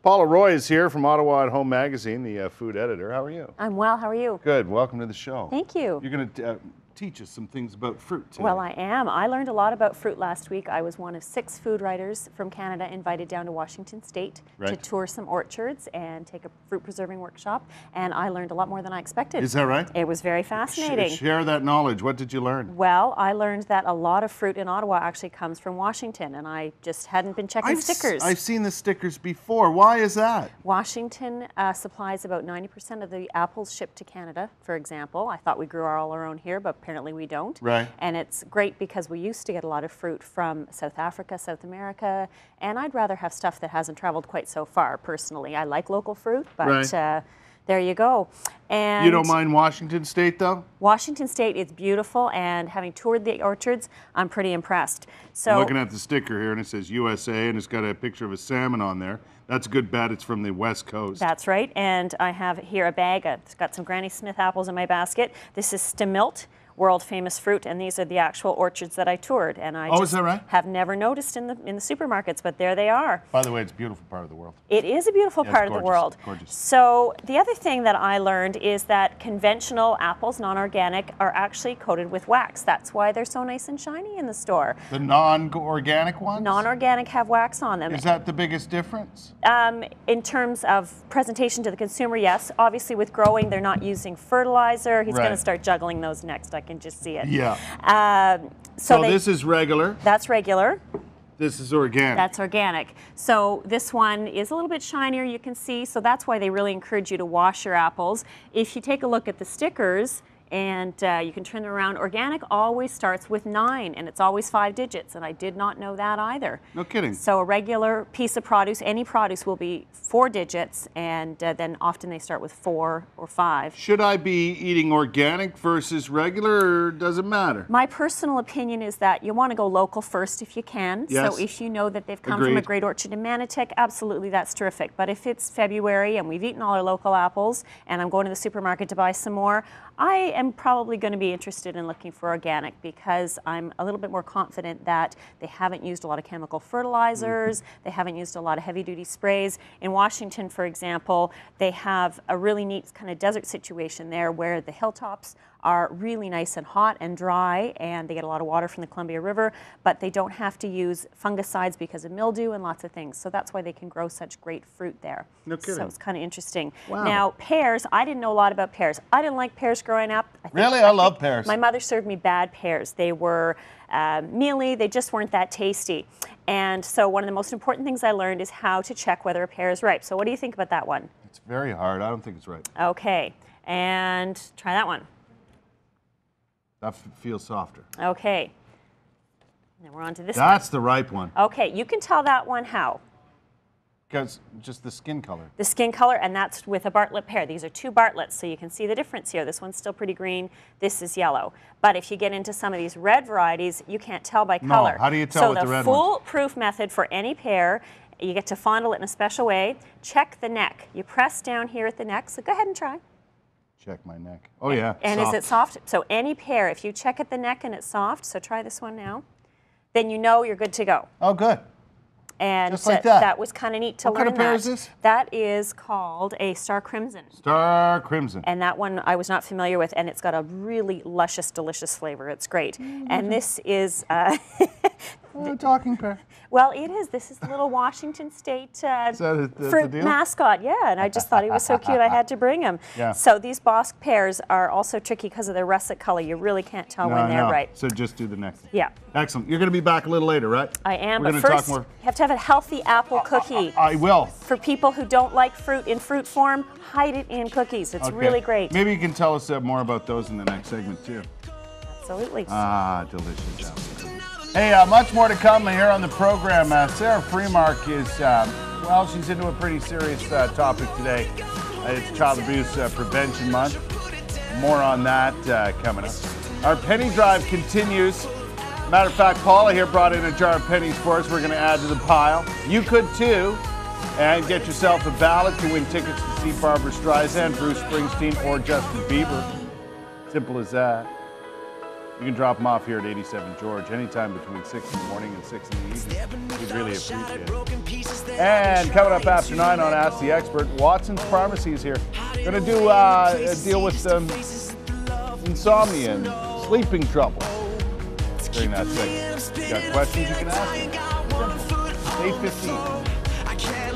Paula Roy is here from Ottawa at Home Magazine, the food editor. How are you? I'm well. How are you? Good. Welcome to the show. Thank you. You're going to teach us some things about fruit today. Well, I am. I learned a lot about fruit last week. I was one of 6 food writers from Canada invited down to Washington State to tour some orchards and take a fruit preserving workshop, and I learned a lot more than I expected. Is that right? It was very fascinating. Share that knowledge. What did you learn? Well, I learned that a lot of fruit in Ottawa actually comes from Washington, and I just hadn't been checking stickers. I've seen the stickers before. Why is that? Washington supplies about 90% of the apples shipped to Canada, for example. I thought we grew all our own here, but apparently we don't. Right. And it's great because we used to get a lot of fruit from South Africa, South America, and I'd rather have stuff that hasn't traveled quite so far, personally. I like local fruit, but there you go. And you don't mind Washington State, though? Washington State is beautiful, and having toured the orchards, I'm pretty impressed. So I'm looking at the sticker here, and it says USA, and it's got a picture of a salmon on there. That's a good bet. It's from the West Coast. That's right, and I have here a bag. It's got some Granny Smith apples in my basket. This is Stamilt, world famous fruit, and these are the actual orchards that I toured, and I is that right? have never noticed in the supermarkets, but there they are. By the way, it's a beautiful part of the world. It is a beautiful part of the world. Gorgeous. So the other thing that I learned is that conventional apples, non-organic, are actually coated with wax. That's why they're so nice and shiny in the store. The non-organic ones? Non-organic have wax on them. Is that the biggest difference? In terms of presentation to the consumer, yes. Obviously with growing, they're not using fertilizer. He's going to start juggling those next. I can just see it. Yeah. So this is regular. That's regular. This is organic. That's organic. So this one is a little bit shinier, you can see. So that's why they really encourage you to wash your apples. If you take a look at the stickers, and you can turn them around. Organic always starts with 9, and it's always 5 digits, and I did not know that either. No kidding. So a regular piece of produce, any produce, will be 4 digits, and then often they start with 4 or 5. Should I be eating organic versus regular, or does it matter? My personal opinion is that you want to go local first if you can. Yes. So if you know that they've come from a great orchard in Manotick, absolutely, that's terrific. But if it's February and we've eaten all our local apples, and I'm going to the supermarket to buy some more, I am probably going to be interested in looking for organic because I'm a little bit more confident that they haven't used a lot of chemical fertilizers, they haven't used a lot of heavy-duty sprays. In Washington, for example, they have a really neat kind of desert situation there where the hilltops are really nice and hot and dry, and they get a lot of water from the Columbia River, but they don't have to use fungicides because of mildew and lots of things. So that's why they can grow such great fruit there. No kidding. So it's kind of interesting. Wow. Now, pears, I didn't know a lot about pears. I didn't like pears growing up. I love pears. My mother served me bad pears. They were mealy, they just weren't that tasty. And so one of the most important things I learned is how to check whether a pear is ripe. So what do you think about that one? It's very hard. I don't think it's right. Okay, and try that one. That feels softer. Okay. Now we're on to this one. That's the ripe one. Okay, you can tell that one how? Because just the skin color. The skin color, and that's with a Bartlett pear. These are 2 Bartletts, so you can see the difference here. This one's still pretty green. This is yellow. But if you get into some of these red varieties, you can't tell by color. No, how do you tell with the red ones? So the foolproof method for any pear, you get to fondle it in a special way. Check the neck. You press down here at the neck, so go ahead and try. Check my neck. Oh, yeah. And soft. is it soft? So any pear, if you check at the neck and it's soft, so try this one now, then you know you're good to go. Oh, good. And just like that. That was kind of neat to learn that. What kind of pear is this? That is called a Star Crimson. Star Crimson. And that one I was not familiar with, and it's got a really luscious, delicious flavor. It's great. And this is... talking pear. Well, it is. This is the little Washington State fruit mascot. Yeah, and I just thought he was so cute I had to bring him. Yeah. So these Bosc pears are also tricky because of their russet color. You really can't tell when they're ripe. So just do the next. Yeah. Excellent. You're going to be back a little later, right? I am, We're but gonna first talk more. you have to have a healthy apple cookie. I will. For people who don't like fruit in fruit form, hide it in cookies. It's really great. Maybe you can tell us more about those in the next segment, too. Absolutely. Ah, delicious. Hey, much more to come here on the program. Sarah Freemark is, well, she's into a pretty serious topic today. It's Child Abuse Prevention Month. More on that coming up. Our penny drive continues. Matter of fact, Paula here brought in a jar of pennies for us. We're going to add to the pile. You could too. And get yourself a ballot to win tickets to see Barbra Streisand, Bruce Springsteen, or Justin Bieber. Simple as that. you can drop them off here at 87 George anytime between 6 in the morning and 6 in the evening. We'd really appreciate it. And coming up after 9 on Ask the Expert, Watson's Pharmacy is here. Going to do a deal with insomnia and sleeping trouble during that segment. If you got questions you can ask them. 8:15.